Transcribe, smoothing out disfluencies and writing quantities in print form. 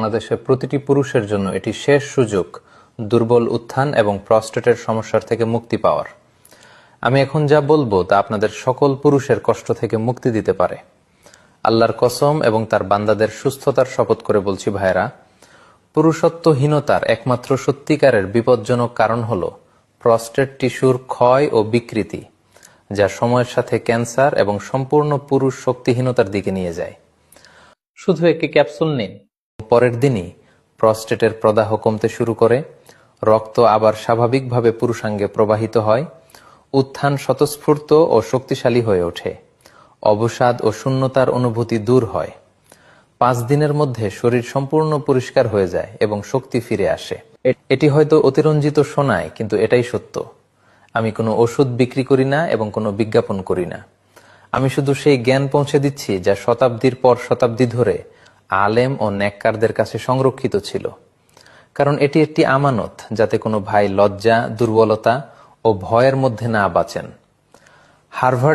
বাংলাদেশের প্রতিটি পুরুষের জন্য এটি শেষ সুযোগ দুর্বল উত্থান এবং প্রস্টেটের সমস্যার থেকে মুক্তি পাওয়ার। আমি এখন যা বলবো তা আপনাদের সকল পুরুষের কষ্ট থেকে মুক্তি দিতে পারে। আল্লাহর কসম এবং তার বান্দাদের সুস্থতার শপথ করে বলছি ভাইরা, পুরুষত্বহীনতার একমাত্র সত্যিকারের বিপজ্জনক কারণ হল প্রস্টেট টিস্যুর ক্ষয় ও বিকৃতি, যা সময়ের সাথে ক্যান্সার এবং সম্পূর্ণ পুরুষ শক্তিহীনতার দিকে নিয়ে যায়। শুধু একটি ক্যাপসুল নিন, পরের দিনই প্রস্টেটের প্রদাহ কমতে শুরু করে, রক্ত আবার স্বাভাবিকভাবে পুরুষাঙ্গে প্রবাহিত হয়, উত্থান স্বতঃস্ফূর্ত ও শক্তিশালী হয়ে ওঠে, অবসাদ ও শূন্যতার অনুভূতি দূর হয়। 5 দিনের মধ্যে শরীর সম্পূর্ণ পরিষ্কার হয়ে যায় এবং শক্তি ফিরে আসে। এটি হয়তো অতিরঞ্জিত শোনায়, কিন্তু এটাই সত্য। আমি কোনো ওষুধ বিক্রি করি না এবং কোনো বিজ্ঞাপন করি না। আমি শুধু সেই জ্ঞান পৌঁছে দিচ্ছি যা শতাব্দীর পর শতাব্দী ধরে আলেম ও নেককারদের কাছে সংরক্ষিত ছিল। কারণ এটি একটি আমানত, যাতে কোনো ভাই লজ্জা, দুর্বলতা ও ভয়ের মধ্যে না বাঁচেন। হার্ভার্ড